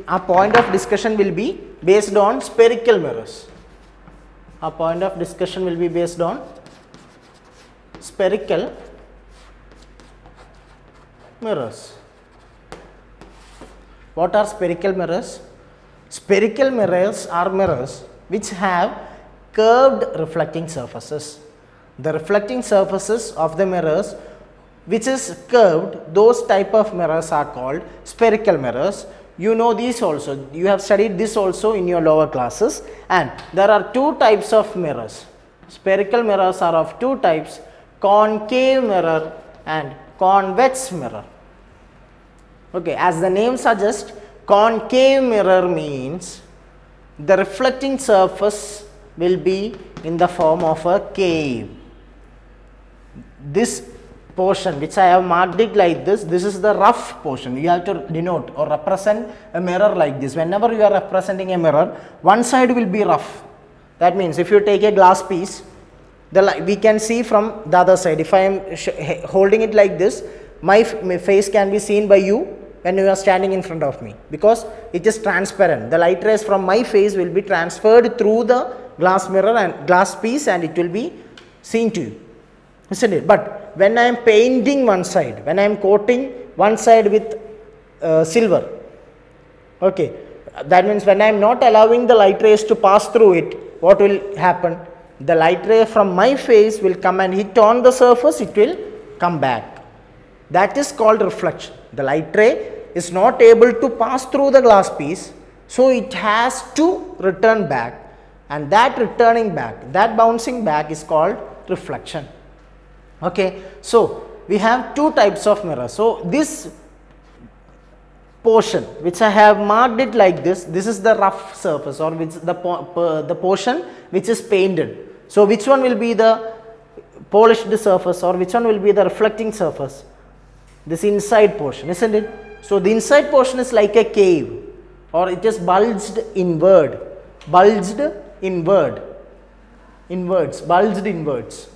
our point of discussion will be based on spherical mirrors. Our point of discussion will be based on spherical mirrors. What are spherical mirrors? Spherical mirrors are mirrors which have curved reflecting surfaces. The reflecting surfaces of the mirrors which is curved, those type of mirrors are called spherical mirrors. You know these also, you have studied this also in your lower classes, and there are two types of mirrors. Spherical mirrors are of two types, concave mirror and convex mirror. Okay, as the name suggests, concave mirror means the reflecting surface will be in the form of a cave. This portion which I have marked it like this is the rough portion. You have to denote or represent a mirror like this. Whenever you are representing a mirror, one side will be rough. That means if you take a glass piece, we can see from the other side. If I am holding it like this, my face can be seen by you when you are standing in front of me, because it is transparent. The light rays from my face will be transferred through the glass mirror and glass piece, and it will be seen to you, isn't it? But when I am painting one side, when I am coating one side with silver, okay, that means when I am not allowing the light rays to pass through it, what will happen? The light ray from my face will come and hit on the surface, it will come back. That is called reflection. The light ray is not able to pass through the glass piece, so it has to return back, and that returning back, that bouncing back is called reflection. Okay, so we have two types of mirrors. So this portion which I have marked it like this is the rough surface, or which the portion which is painted. So which one will be the polished surface, or which one will be the reflecting surface? This inside portion, isn't it? So the inside portion is like a cave, or it is bulged inward, bulged inwards.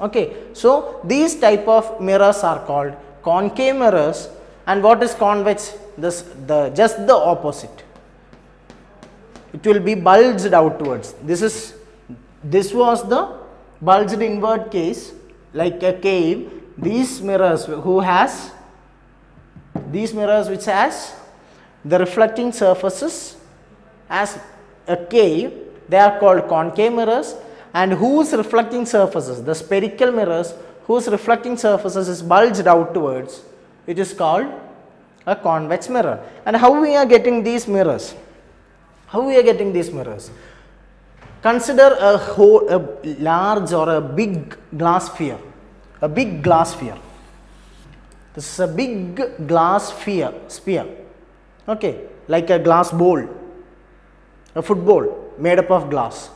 Okay, so these type of mirrors are called concave mirrors. And what is convex? Just the opposite. It will be bulged outwards. This was the bulged inward case, like a cave. These mirrors which has the reflecting surfaces as a cave, they are called concave mirrors. And whose reflecting surfaces, the spherical mirrors, whose reflecting surfaces is bulged outwards, it is called a convex mirror. And how we are getting these mirrors? Consider a large or a big glass sphere. This is a big glass sphere. Okay, like a glass bowl, a football made up of glass.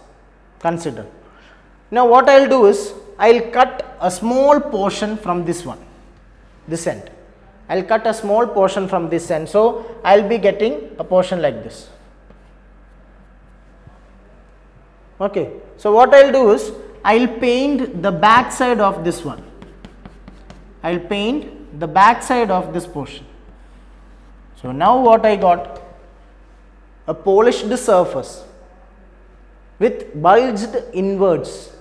Consider. Now what I will do is, I will cut a small portion from this end. I will cut a small portion from this end. So I will be getting a portion like this. Okay. So what I will do is, I will paint the back side of this one. I will paint the back side of this portion. So now what I got? A polished surface with bulged inwards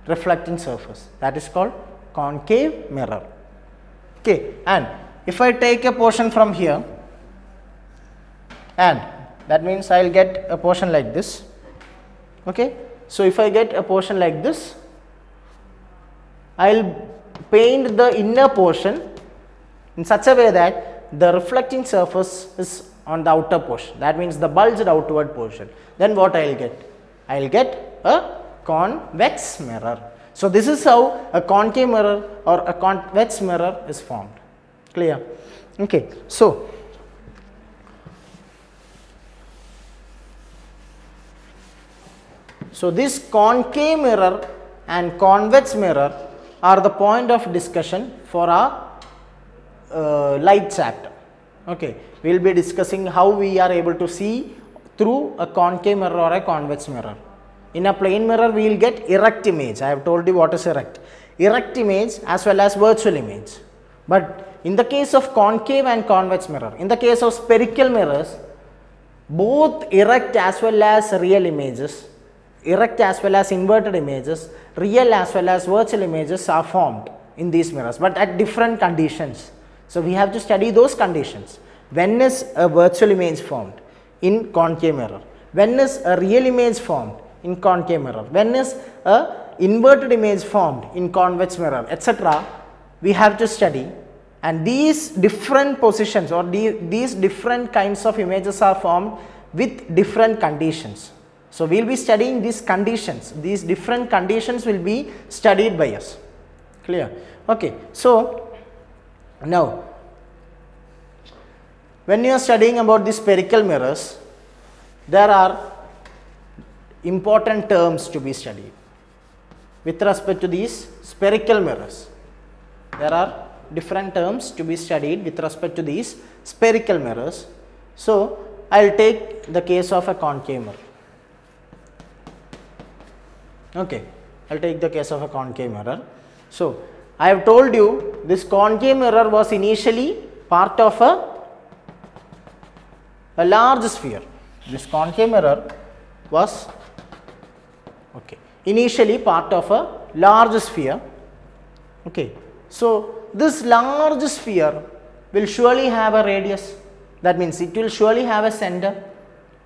reflecting surface. That is called concave mirror. Okay, and if I take a portion from here, and that means I will get a portion like this. Okay, so if I get a portion like this, I will paint the inner portion in such a way that the reflecting surface is on the outer portion. That means the bulged outward portion. Then what I will get? I will get a convex mirror. So this is how a concave mirror or a convex mirror is formed. Clear? Okay. So this concave mirror and convex mirror are the point of discussion for our light chapter. Okay, we will be discussing how we are able to see through a concave mirror or a convex mirror. In a plane mirror, we will get erect image. I have told you what is erect. Erect image as well as virtual image. But in the case of concave and convex mirror, in the case of spherical mirrors, both erect as well as real images, erect as well as inverted images, real as well as virtual images are formed in these mirrors, but at different conditions. So we have to study those conditions. When is a virtual image formed? In concave mirror. When is a real image formed? In concave mirror. When is a inverted image formed? In convex mirror, etc. We have to study, and these different positions or these different kinds of images are formed with different conditions. So we will be studying these conditions. These different conditions will be studied by us. Clear? Okay. So now, when you are studying about the spherical mirrors, there are important terms to be studied with respect to these spherical mirrors. There are different terms to be studied with respect to these spherical mirrors. So I will take the case of a concave mirror. Okay, I will take the case of a concave mirror. So I have told you this concave mirror was initially part of a large sphere. This concave mirror was initially part of a large sphere. Okay. So this large sphere will surely have a radius. That means it will surely have a center,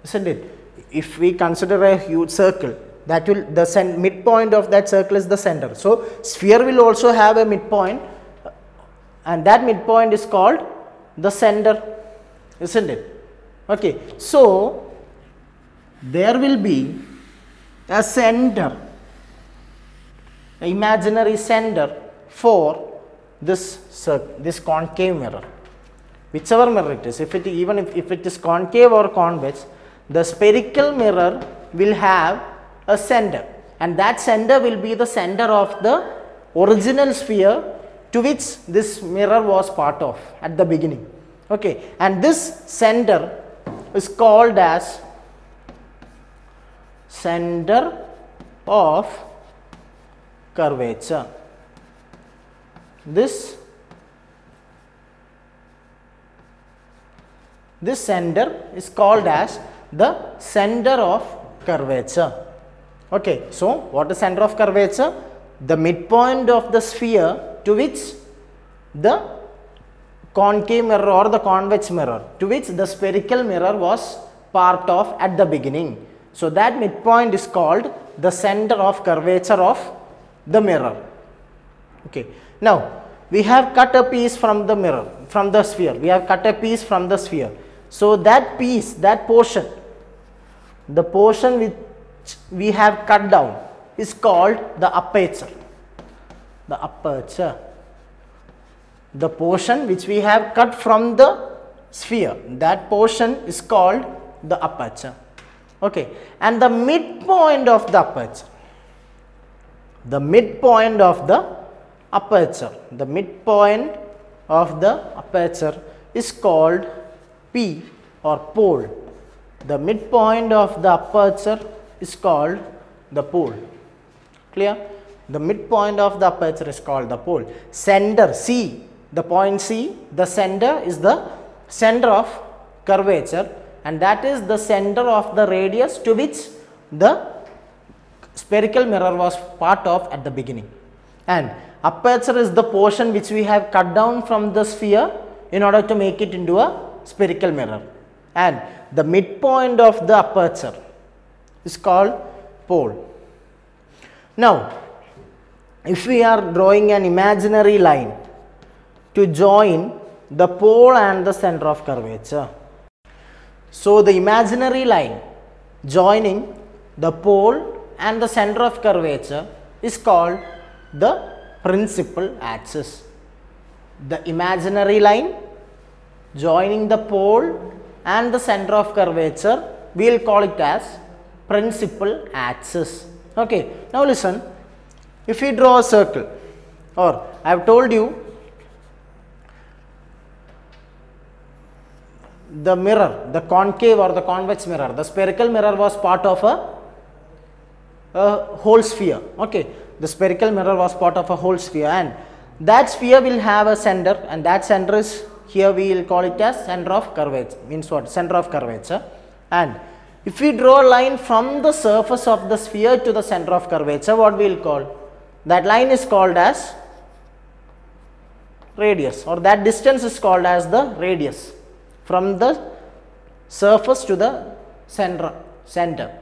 isn't it? If we consider a huge circle, that will the midpoint of that circle is the center. So sphere will also have a midpoint, and that midpoint is called the center, isn't it? Okay. So there will be a center, an imaginary center for this concave mirror, whichever mirror it is. If it is concave or convex, the spherical mirror will have a center, and that center will be the center of the original sphere to which this mirror was part of at the beginning. Okay, and this center is called as center of curvature. This center is called as the center of curvature. Okay, so what is center of curvature? The midpoint of the sphere to which the concave mirror or the convex mirror, to which the spherical mirror was part of at the beginning. So that midpoint is called the center of curvature of the mirror. Okay. Now we have cut a piece from the mirror, from the sphere. We have cut a piece from the sphere. So that piece, that portion, the portion which we have cut down is called the aperture. The aperture. The portion which we have cut from the sphere, that portion is called the aperture. Okay. And the midpoint of the aperture, the midpoint of the aperture, the midpoint of the aperture is called P or pole. The midpoint of the aperture is called the pole. Clear? The midpoint of the aperture is called the pole. Center C, the point C, the center is the center of curvature, and that is the center of the radius to which the spherical mirror was part of at the beginning. And aperture is the portion which we have cut down from the sphere in order to make it into a spherical mirror, and the midpoint of the aperture is called pole. Now if we are drawing an imaginary line to join the pole and the center of curvature, so the imaginary line joining the pole and the center of curvature is called the principal axis. The imaginary line joining the pole and the center of curvature, we will call it as principal axis. Okay. Now listen, if we draw a circle, or I have told you the mirror, the concave or the convex mirror, the spherical mirror was part of a whole sphere. Okay. The spherical mirror was part of a whole sphere, and that sphere will have a center, and that center is, here we will call it as center of curvature. Means what? Center of curvature. And if we draw a line from the surface of the sphere to the center of curvature, what we will call? That line is called as radius, or that distance is called as the radius from the surface to the center.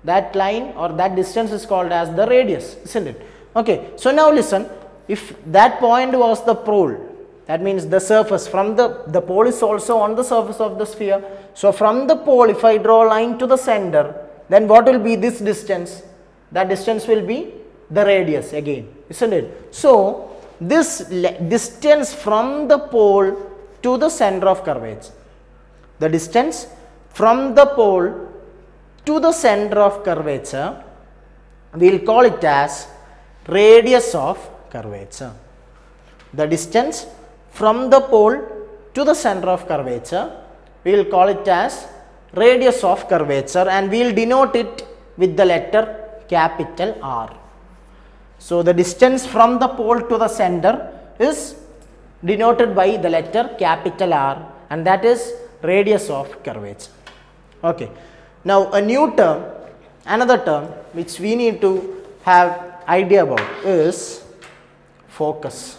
That line or that distance is called as the radius, isn't it? Okay, so now listen, if that point was the pole, that means the surface from the pole is also on the surface of the sphere. So from the pole, if I draw a line to the center, then what will be this distance? That distance will be the radius again, isn't it? So this distance from the pole to the center of curvature, the distance from the pole to the center of curvature, we will call it as radius of curvature. The distance from the pole to the center of curvature, we will call it as radius of curvature, and we will denote it with the letter capital R. So the distance from the pole to the center is denoted by the letter capital R, and that is radius of curvature. Okay. Now a new term, another term which we need to have idea about is focus.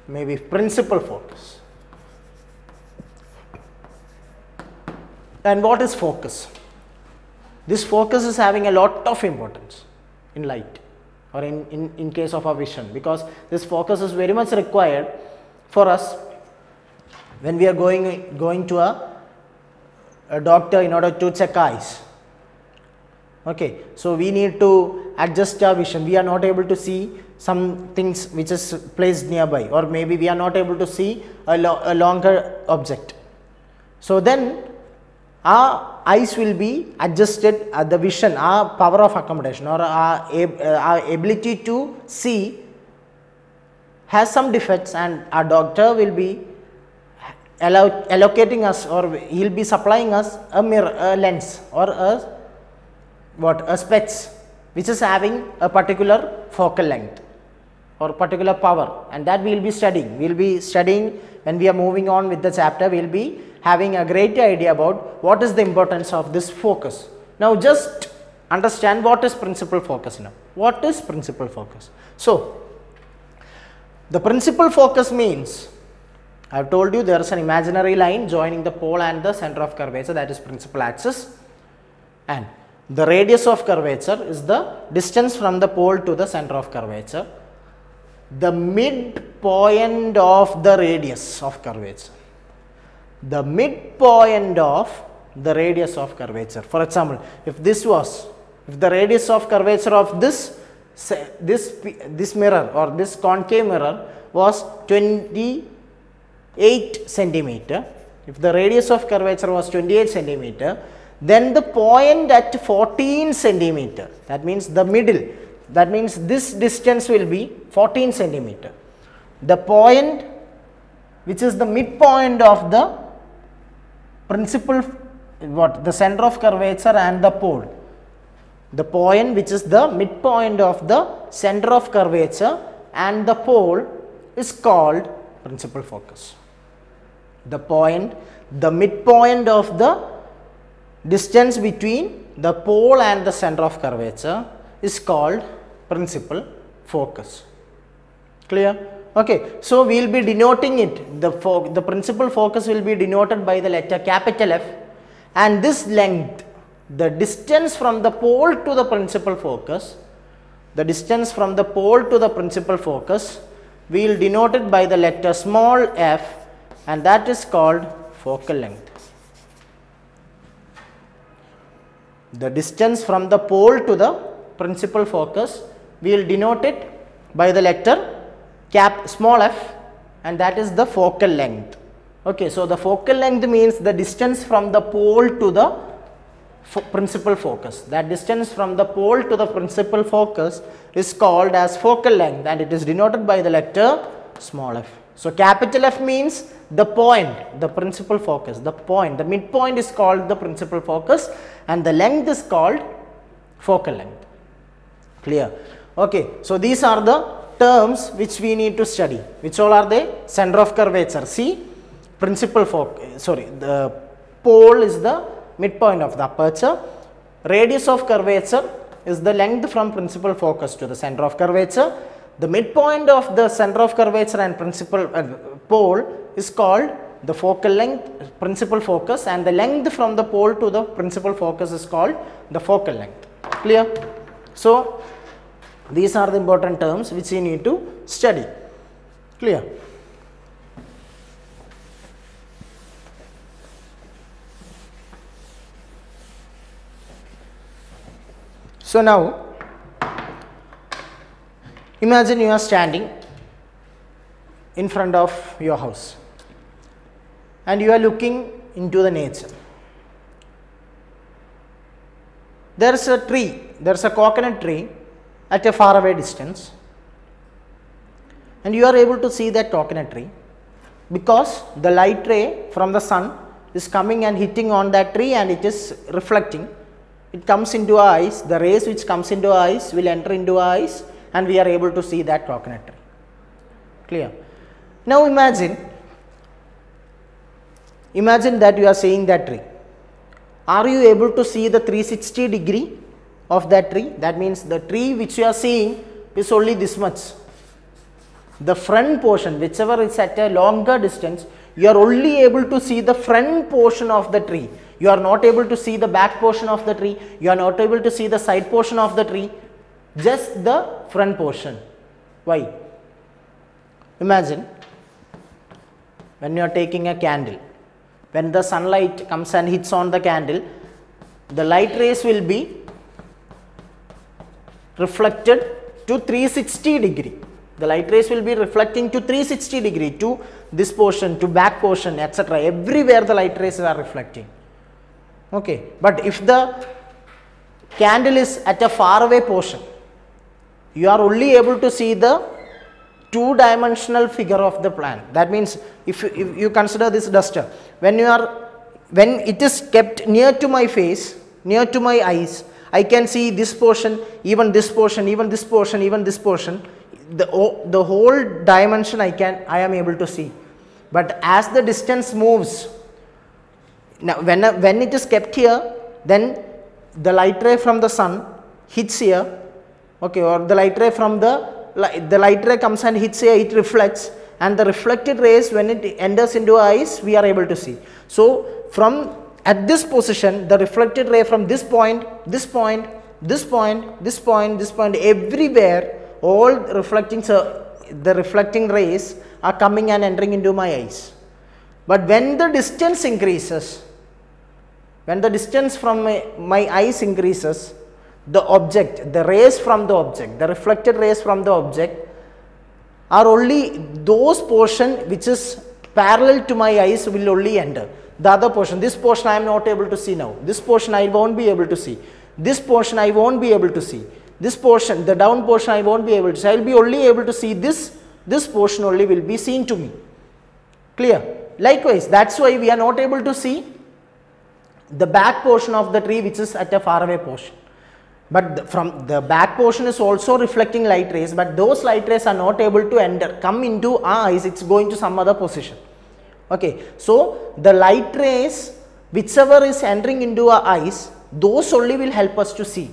Maybe principal focus. And what is focus? This focus is having a lot of importance in light, or in case of our vision, because this focus is very much required for us when we are going to a doctor in order to check eyes. Okay, so we need to adjust our vision. We are not able to see some things which is placed nearby, or maybe we are not able to see a longer object. So then our eyes will be adjusted, the vision, our power of accommodation, or our ability to see has some defects, and our doctor will be allocating us, or he will be supplying us a mirror, a lens, or a specs which is having a particular focal length or particular power, and that we will be studying. We will be studying when we are moving on with the chapter. We will be having a great idea about what is the importance of this focus. Now just understand what is principal focus now. What is principal focus? So the principal focus means, I have told you there is an imaginary line joining the pole and the center of curvature, that is principal axis, and the radius of curvature is the distance from the pole to the center of curvature, the midpoint of the radius of curvature. The midpoint of the radius of curvature. For example, if the radius of curvature of this mirror or this concave mirror was 28 centimeter, if the radius of curvature was 28 centimeter, then the point at 14 centimeter, that means the middle, that means this distance will be 14 centimeter. The point which is the midpoint of the principal, the center of curvature and the pole, the point which is the midpoint of the center of curvature and the pole is called principal focus. The midpoint of the distance between the pole and the center of curvature is called principal focus. Clear? Okay, so we will be denoting it, the principal focus will be denoted by the letter capital F, and this length, the distance from the pole to the principal focus, we will denote it by the letter small f, and that is called focal length. The distance from the pole to the principal focus, we will denote it by the letter small f, and that is the focal length. Okay, so the focal length means the distance from the pole to the principal focus. That distance from the pole to the principal focus is called as focal length, and it is denoted by the letter small f. So capital F means the point, the principal focus, the point, the midpoint is called the principal focus, and the length is called focal length. Clear? Okay, so these are the terms which we need to study. Which all are they? Center of curvature C, the pole is the midpoint of the aperture. Radius of curvature is the length from principal focus to the center of curvature. The midpoint of the center of curvature and principal pole is called the focal length, principal focus, and the length from the pole to the principal focus is called the focal length. Clear? So, these are the important terms which you need to study. Clear? So, now imagine you are standing in front of your house and you are looking into the nature. There is a tree, there is a coconut tree at a far away distance, and you are able to see that coconut tree because the light ray from the sun is coming and hitting on that tree and it is reflecting. It comes into our eyes, the rays which comes into our eyes will enter into our eyes and we are able to see that coconut tree. Clear? Now imagine that you are seeing that tree. Are you able to see the 360 degree of that tree? That means the tree which you are seeing is only this much. The front portion, whichever is at a longer distance, you are only able to see the front portion of the tree. You are not able to see the back portion of the tree. You are not able to see the side portion of the tree. Just the front portion. Why? Imagine when you are taking a candle. When the sunlight comes and hits on the candle, the light rays will be reflected to 360 degree. The light rays will be reflecting to 360 degree to this portion, to back portion, etc. Everywhere the light rays are reflecting. Okay, but if the candle is at a far away portion, you are only able to see the two-dimensional figure of the plant. That means if you consider this duster, when it is kept near to my face, near to my eyes, I can see this portion, even this portion, even this portion, even this portion. The whole dimension I am able to see. But as the distance moves, now when it is kept here, then the light ray from the sun hits here, okay, or the light ray from the light ray comes and hits here, it reflects, and the reflected rays, when it enters into our eyes, we are able to see. So from at this position, the reflected ray from this point, this point, this point, this point, this point, everywhere, all reflecting, the reflecting rays are coming and entering into my eyes. But when the distance increases, when the distance from my eyes increases, the object, the rays from the object, the reflected rays from the object are only those portion which is parallel to my eyes will only enter. The other portion, this portion I am not able to see now. This portion I won't be able to see. This portion I won't be able to see. This portion, the down portion I won't be able to see. I will be only able to see this portion only will be seen to me. Clear? Likewise, that's why we are not able to see the back portion of the tree which is at a faraway portion. But from the back portion is also reflecting light rays, but those light rays are not able to come into our eyes, it's going to some other position. Okay, so the light rays, whichever is entering into our eyes, those only will help us to see.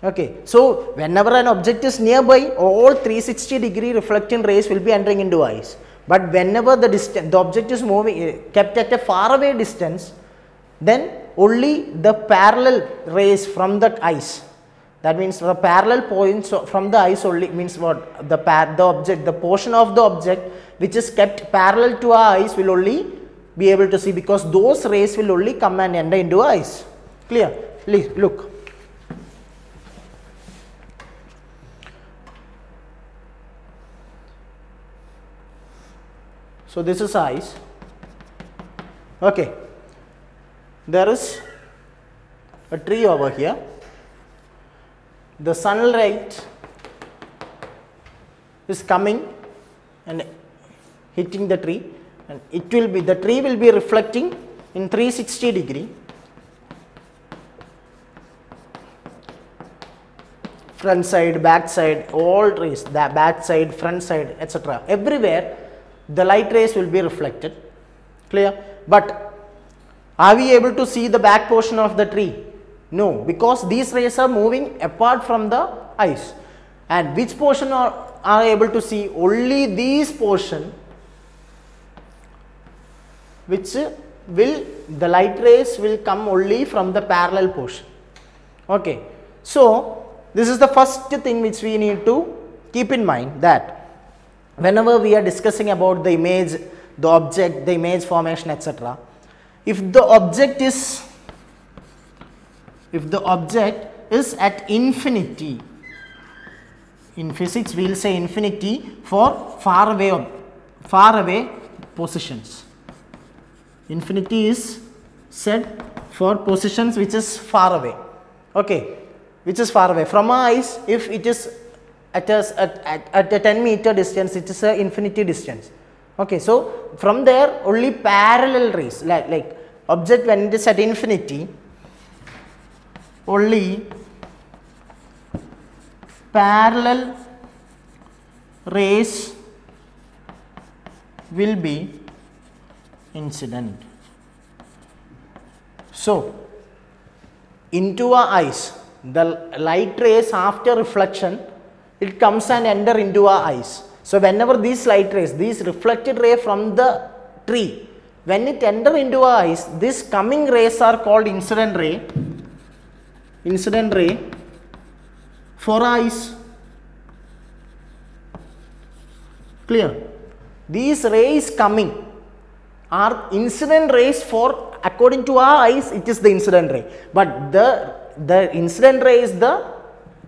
Okay, so whenever an object is nearby, all 360 degree reflecting rays will be entering into eyes. But whenever the object is moving, kept at a far away distance, then only the parallel rays from the eyes, that means the parallel points from the eyes only, means what, the object, the portion of the object which is kept parallel to our eyes will only be able to see, because those rays will only come and enter into our eyes. Clear? Please look. So this is eyes. Okay. There is a tree over here. The sunlight is coming and hitting the tree, and the tree will be reflecting in 360 degree. Front side, back side, all rays, the back side, front side, etc. Everywhere the light rays will be reflected. Clear? But are we able to see the back portion of the tree? No, because these rays are moving apart from the eyes. And which portion are able to see? Only these portion which the light rays will come only from the parallel portion. Okay. So this is the first thing which we need to keep in mind, that whenever we are discussing about the image, the object, the image formation, etc., if the object is at infinity, in physics we will say infinity for far away positions. Infinity is said for positions which is far away. Okay, which is far away from our eyes. If it is at a 10 meter distance, it is a infinity distance. Okay, so from there only parallel rays, like object when it is at infinity, only parallel rays will be incident. So into our eyes, the light rays after reflection, it comes and enter into our eyes. So whenever these light rays, these reflected ray from the tree, when it enter into our eyes, these coming rays are called incident ray for eyes. Clear? These rays coming are incident rays for, according to our eyes, it is the incident ray. But the incident ray is the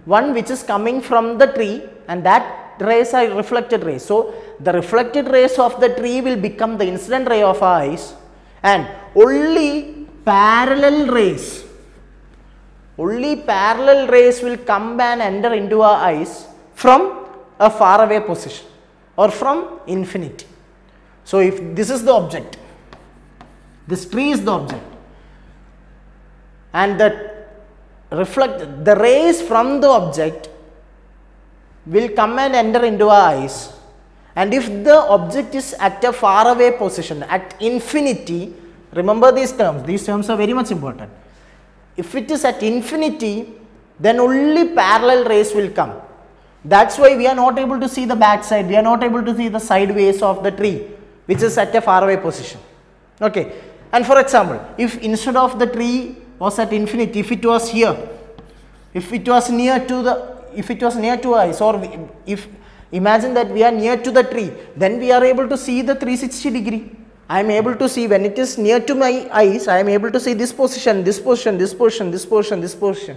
one which is coming from the tree, and that rays are reflected rays. So the reflected rays of the tree will become the incident ray of our eyes, and only parallel rays will come and enter into our eyes from a far away position or from infinity. So if this is the object, this tree is the object, and the rays from the object will come and enter into our eyes, and if the object is at a far away position, at infinity, remember these terms are very much important. If it is at infinity, then only parallel rays will come. That's why we are not able to see the back side, we are not able to see the sideways of the tree which is at a far away position. Okay. And for example, if instead of the tree was at infinity, if it was here, if it was near to us, or if imagine that we are near to the tree, then we are able to see the 360 degree. I am able to see, when it is near to my eyes, I am able to see this position, this position, this position, this position, this position,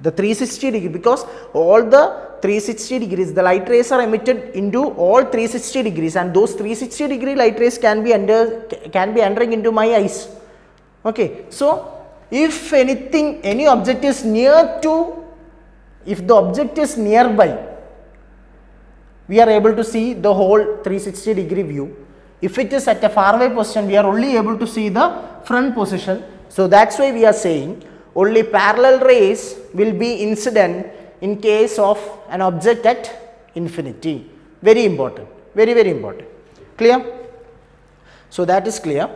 the 360 degree, because all the 360 degrees, the light rays are emitted into all 360 degrees, and those 360 degree light rays can be entering into my eyes. Okay, so if any object is if the object is nearby, we are able to see the whole 360 degree view. If it is at a far away position, we are only able to see the front position. So that's why we are saying only parallel rays will be incident in case of an object at infinity. Very important, very important. Clear? So that is clear.